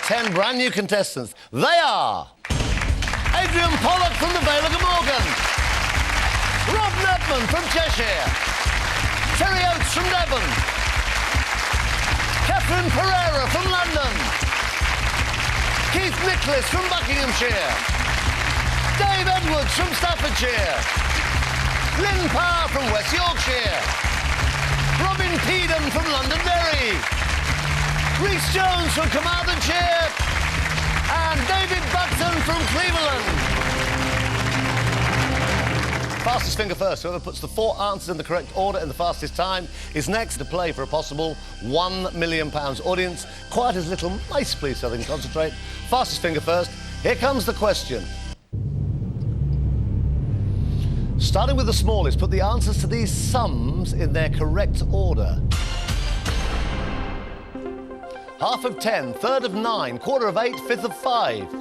10 brand new contestants. They are Adrian Pollock from the Vale of Glamorgan, Rob Nedman from Cheshire, Terry Oates from Devon, Catherine Pereira from London, Keith Nicholas from Buckinghamshire, Dave Edwards from Staffordshire, Lynn Parr from West Yorkshire, Robin Peden from Londonderry, Rhys Jones from Carmarthenshire, and David Buxton from Cleveland. Fastest finger first. Whoever puts the 4 answers in the correct order in the fastest time is next to play for a possible £1 million. Audience, quiet as little mice, please, so they can concentrate. Fastest finger first. Here comes the question. Starting with the smallest, put the answers to these sums in their correct order. Half of 10, third of 9, quarter of 8, fifth of 5. So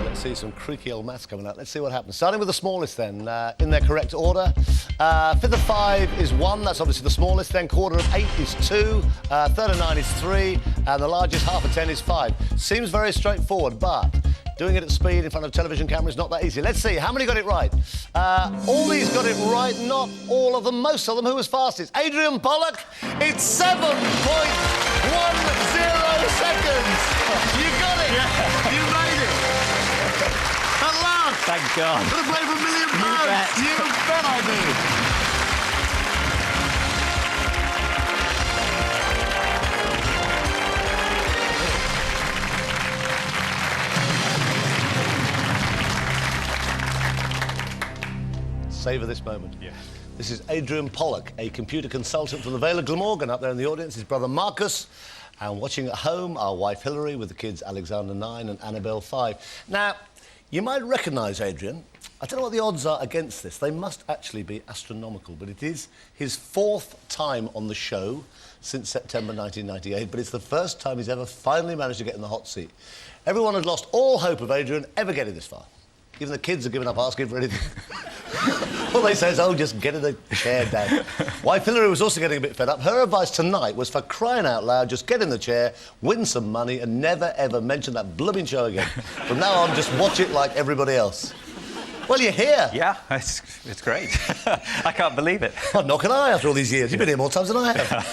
let's see some creaky old maths coming out. Let's see what happens. Starting with the smallest then, in their correct order. Fifth of 5 is 1, that's obviously the smallest. Then quarter of 8 is 2, third of 9 is 3, and the largest half of 10 is 5. Seems very straightforward, but doing it at speed in front of television camera is not that easy. Let's see, how many got it right? All these got it right, not all of them, most of them. Who was fastest? Adrian Pollock, it's 7.10 seconds. You got it. Yeah. You made it. At last. Thank God. Gonna play for £1 million. You bet I do. Savour this moment. Yeah. This is Adrian Pollock, a computer consultant from the Vale of Glamorgan. Up there in the audience, his brother Marcus, and watching at home, our wife Hilary, with the kids Alexander 9 and Annabelle 5. Now, you might recognise Adrian. I don't know what the odds are against this. They must actually be astronomical, but it is his 4th time on the show since September 1998, but it's the first time he's ever finally managed to get in the hot seat. Everyone had lost all hope of Adrian ever getting this far. Even the kids have given up asking for anything. All they say is, oh, just get in the chair, Dad. Wife Hilary was also getting a bit fed up. Her advice tonight was, for crying out loud, just get in the chair, win some money, and never, ever mention that blooming show again. From now on, just watch it like everybody else. Well, you're here. Yeah, it's great. I can't believe it. Well, nor can I, after all these years. You've been here more times than I have.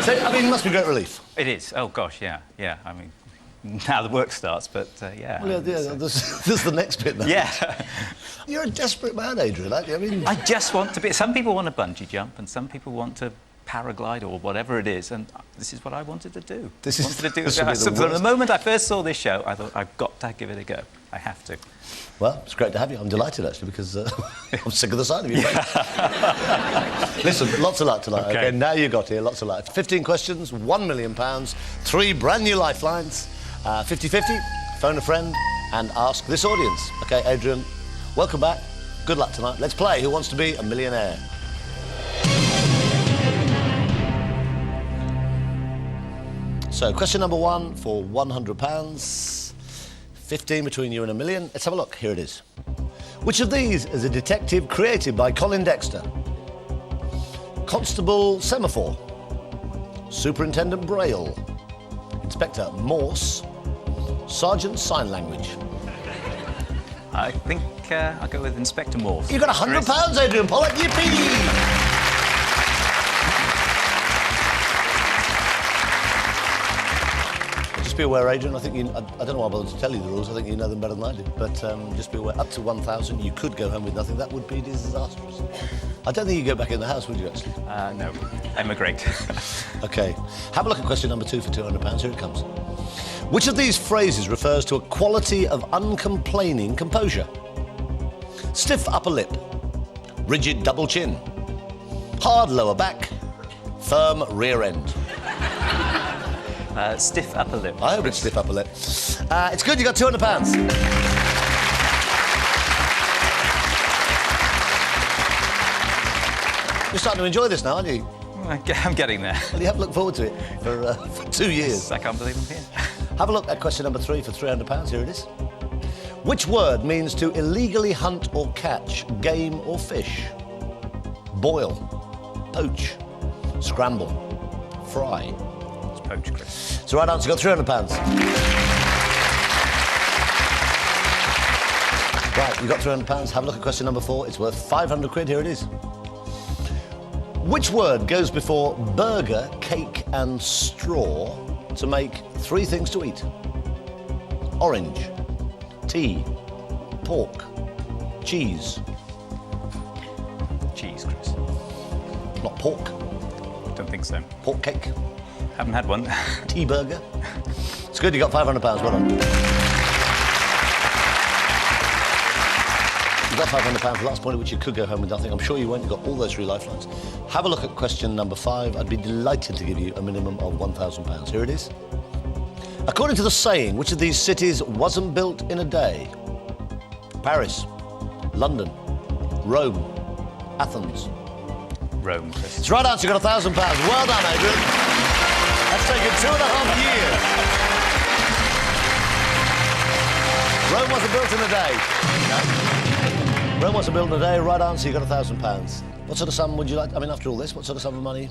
So, I mean, it must be great relief. It is. Oh, gosh, yeah. I mean, now the work starts, but, yeah. Well, yeah, there's the next bit now. Yeah. You're a desperate man, Adrian, aren't you? I mean... I just want to be... Some people want to bungee jump, and some people want to paraglide or whatever it is, and this is what I wanted to do. This From the moment I first saw this show, I thought, I've got to give it a go. I have to. Well, it's great to have you. I'm delighted, actually, because I'm sick of the sight of you. Listen, lots of luck tonight, OK? Now you got here, lots of luck. 15 questions, £1 million, 3 brand new lifelines, 50-50, phone a friend, and ask this audience. OK, Adrian, welcome back. Good luck tonight. Let's play Who Wants to Be a Millionaire? So, question number 1 for £100. 15 between you and $1 million. Let's have a look. Here it is. Which of these is a detective created by Colin Dexter? Constable Semaphore, Superintendent Braille, Inspector Morse, Sergeant Sign Language. I think I'll go with Inspector Morse. You got £100, Adrian Pollock. Yippee! Just be aware, Adrian, I think I don't know why I bothered to tell you the rules. I think you know them better than I do. But just be aware, up to 1,000, you could go home with nothing. That would be disastrous. I don't think you'd go back in the house, would you, actually? No. Emigrate. OK. Have a look at question number 2 for £200. Here it comes. Which of these phrases refers to a quality of uncomplaining composure? Stiff upper lip, rigid double chin, hard lower back, firm rear end. Stiff upper lip. I hope it's stiff upper lip. It's good, you got £200. You're starting to enjoy this now, aren't you? I'm getting there. Well, you have to look forward to it for 2 years. I can't believe I'm here. Have a look at question number 3 for £300. Here it is. Which word means to illegally hunt or catch game or fish? Boil, poach, scramble, fry. It's poach, Chris. It's the right answer. You've got £300. Right, you've got £300. Have a look at question number 4. It's worth 500 quid. Here it is. Which word goes before burger, cake and straw to make 3 things to eat? Orange, tea, pork, cheese. Cheese, Chris. Not pork. Don't think so. Pork cake, Haven't had one. tea burger. It's good, you got £500. Well done. You've got £500 for the last point at which you could go home with nothing. I'm sure you won't. You've got all those 3 lifelines. Have a look at question number 5. I'd be delighted to give you a minimum of £1,000. Here it is. According to the saying, which of these cities wasn't built in a day? Paris, London, Rome, Athens. Rome, Chris. It's the right answer. You've got £1,000. Well done, Adrian. That's taken 2.5 years. Rome wasn't built in a day. No. Rome wasn't built in a day. Right answer. You got £1,000. What sort of sum would you like? I mean, after all this, what sort of sum of money?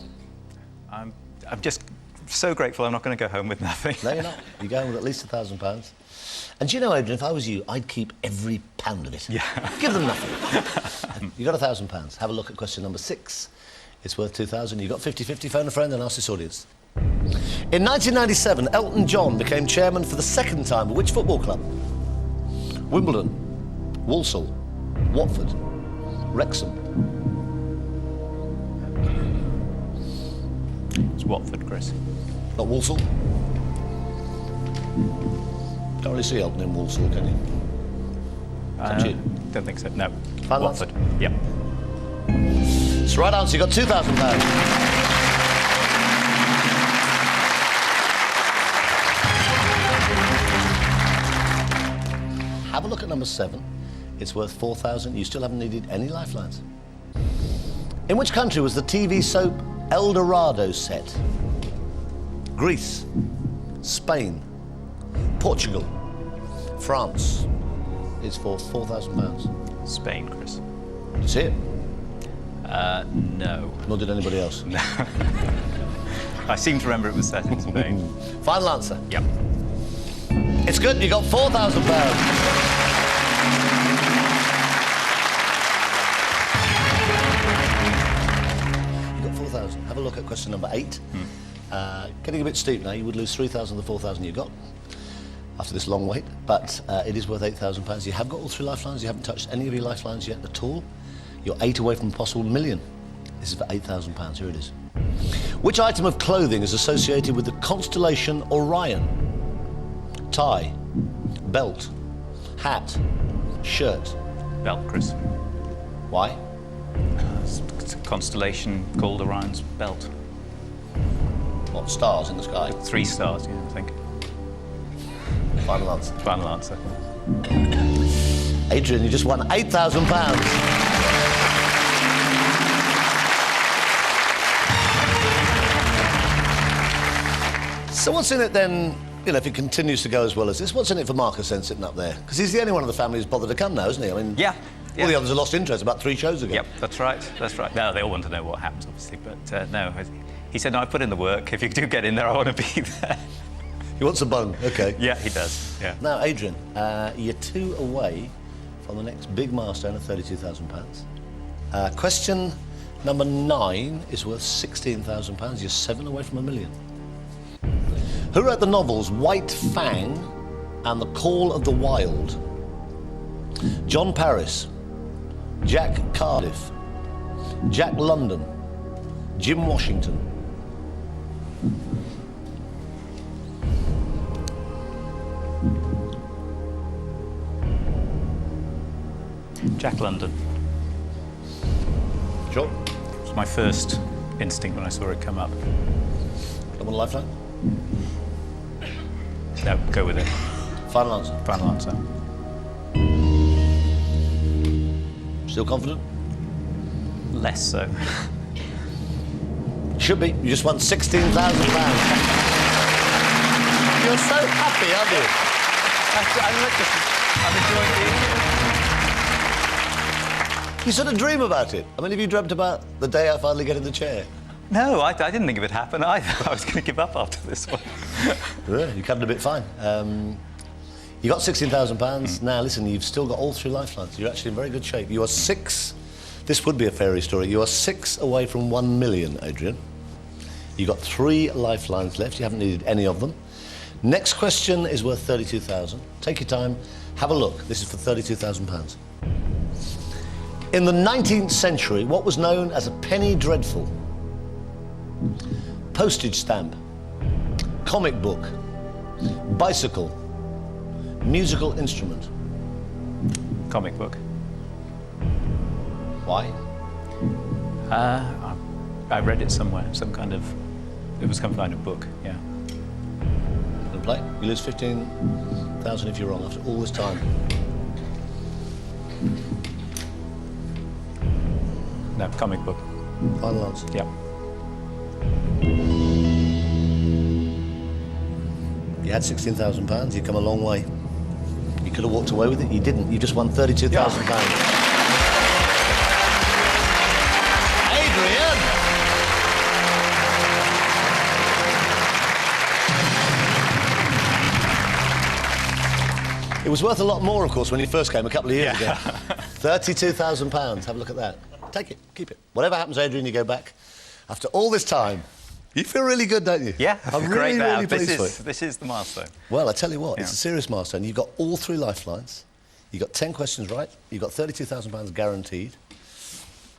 I'm just so grateful I'm not going to go home with nothing. No, you're not. You're going with at least £1,000. And do you know, Adrian, if I was you, I'd keep every pound of it. Yeah. Give them nothing. You got £1,000. Have a look at question number 6. It's worth 2,000. You got 50-50. Phone a friend and ask this audience. In 1997, Elton John became chairman for the second time of which football club? Wimbledon, Walsall, Watford, Wrexham. It's Watford, Chris. Not Walsall? Can't really see Elton in Walsall, can you? Up to you. Don't think so. No. Final Watford. answer? Yep. It's the right answer. You got £2,000. Have a look at number 7. It's worth 4,000. You still haven't needed any lifelines. In which country was the TV soap El Dorado set? Greece, Spain, Portugal, France. It's for £4,000. Spain, Chris. Did you see it? No. Nor did anybody else. I seem to remember it was set in Spain. Final answer. Yep. It's good. You got £4,000. You got 4,000. Have a look at question number 8. Getting a bit steep now. You would lose 3,000 of the 4,000 you got after this long wait, but it is worth £8,000. You have got all 3 lifelines. You haven't touched any of your lifelines yet at all. You're 8 away from a possible million. This is for £8,000. Here it is. Which item of clothing is associated with the constellation Orion? Tie, belt, hat, shirt. Belt, Chris. Why? It's a constellation called Orion's Belt. What, stars in the sky? 3 stars, yeah, I think. Final answer. Final answer. Adrian, you just won £8,000. So what's in it then, you know, if it continues to go as well as this, what's in it for Marcus then sitting up there? Because he's the only one of the family who's bothered to come now, isn't he? I mean, Yeah. all the others have lost interest about 3 shows ago. Yep, that's right. That's right. No, they all want to know what happens, obviously, but no. He said, no, I put in the work. If you do get in there, I want to be there. He wants a bung, okay. Yeah, he does. Yeah. Now, Adrian, you're 2 away from the next big milestone of £32,000. Question number 9 is worth £16,000. You're 7 away from a million. Who wrote the novels White Fang and The Call of the Wild? John Paris, Jack Cardiff, Jack London, Jim Washington. Jack London. Sure. It was my first instinct when I saw it come up. Don't want a lifeline? No, go with it. Final answer. Final answer. Still confident? Less so. Should be. You just won £16,000. You're so happy, aren't you? I'm enjoying being here. You sort of dream about it. I mean, have you dreamt about the day I finally get in the chair? No, I didn't think it would happen either. I was going to give up after this one. Yeah, you covered a bit fine. You got £16,000. Now, listen, you've still got all 3 lifelines. You're actually in very good shape. You are 6... This would be a fairy story. You are 6 away from 1 million, Adrian. You've got 3 lifelines left. You haven't needed any of them. Next question is worth 32,000. Take your time. Have a look. This is for £32,000. In the 19th century, what was known as a penny dreadful? Postage stamp, comic book, bicycle, musical instrument. Comic book. Why? I read it somewhere. It was some kind of book, yeah. Wanna play? You lose 15,000 if you're wrong after all this time. No, comic book. Final answer. Yeah. You had £16,000. You've come a long way. You could have walked away with it. You didn't. You just won £32,000. Adrian! It was worth a lot more, of course, when you first came a couple of years ago. £32,000. Have a look at that. Take it. Keep it. Whatever happens, Adrian, you go back. After all this time, you feel really good, don't you? Yeah, I'm great really, now. really pleased for you. This is the milestone. Well, I tell you what, it's Yeah. a serious milestone. You've got all 3 lifelines. You got 10 questions right. You've got £32,000 guaranteed.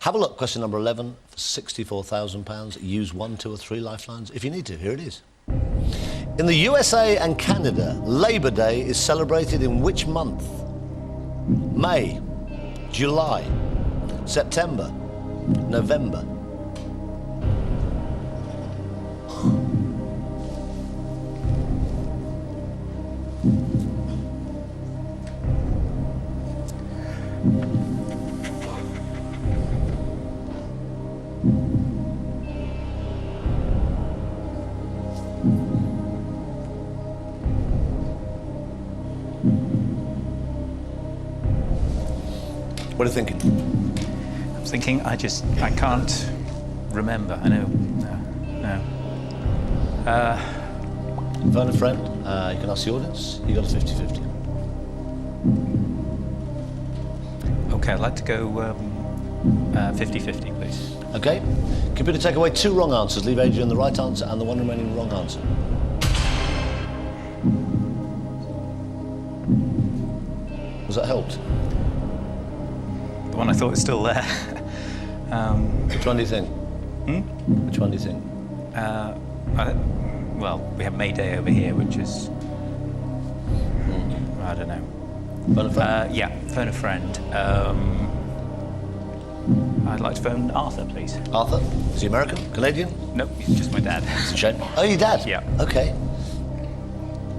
Have a look. Question number 11 for £64,000. Use 1, 2 or 3 lifelines if you need to. Here it is. In the USA and Canada, Labour Day is celebrated in which month? May, July, September, November. What are you thinking? I'm thinking, I can't remember. I know, no. Phone a friend. You can ask the audience. You got a 50-50. Okay, I'd like to go 50-50, please. Okay. Computer, take away 2 wrong answers. Leave Adrian the right answer and the 1 remaining wrong answer. Was that helped? The one I thought was still there. Which one do you think? Which one do you think? Well, we have May Day over here, which is... I don't know. Phone a friend? Yeah, phone a friend. I'd like to phone Arthur, please. Arthur? Is he American? Canadian? Nope, he's just my dad. It's a shame. Oh, your dad? Yeah. Okay.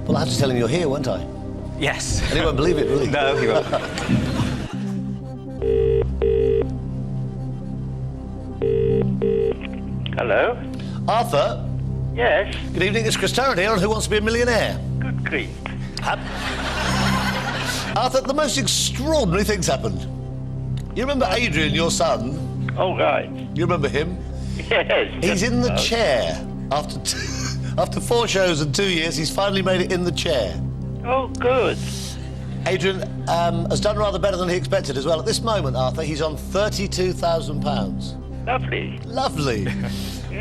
Well, I have to tell him you're here, won't I? Yes. And he won't believe it, will he? No, he won't. Hello? Arthur? Yes? Good evening, it's Chris Tarrant here on Who Wants to Be a Millionaire? Good grief. Arthur, the most extraordinary things happened. You remember Adrian, your son? Oh, right. You remember him? Yes. He's in the chair. After 4 shows and 2 years, he's finally made it in the chair. Oh, good. Adrian has done rather better than he expected as well. At this moment, Arthur, he's on £32,000. Lovely. Lovely.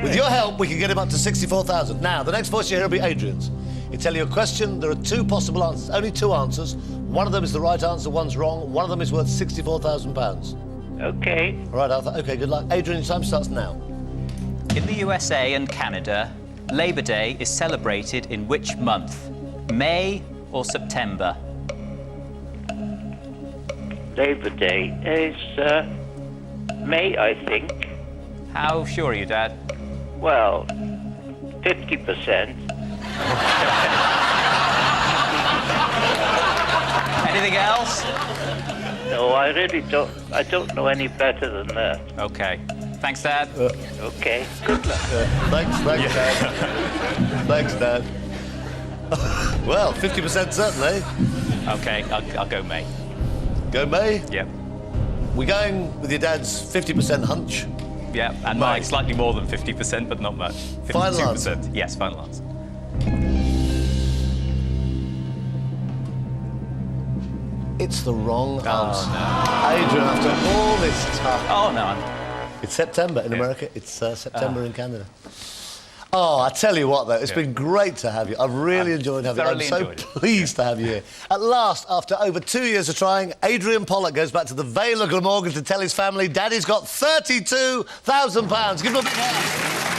With your help, we can get him up to 64,000. Now, the next voice you hear will be Adrian's. You tell you a question, there are 2 possible answers, only 2 answers. One of them is the right answer, one's wrong. One of them is worth £64,000. Okay. All right, Arthur. Okay, good luck. Adrian, your time starts now. In the USA and Canada, Labour Day is celebrated in which month? May or September? Labor Day is May, I think. How sure are you, Dad? Well, 50%. Anything else? No, I really don't. I don't know any better than that. Okay. Thanks, Dad. Okay. Good luck. Thanks, Dad. Thanks, Dad. Well, 50% certainly. OK, I'll go May. Go May? Yep. We're going with your dad's 50% hunch. Yeah, and May. mine slightly more than 50%, but not much. 52%. Final answer? Yes, final answer. It's the wrong answer. no. Adrian, after all this time... Oh, no. It's September in America. It's September in Canada. Oh, I tell you what, though, it's been great to have you. I've really enjoyed having you. I'm so pleased to have you here. At last, after over 2 years of trying, Adrian Pollock goes back to the Vale of Glamorgan to tell his family Daddy's got £32,000. Give him a big hand.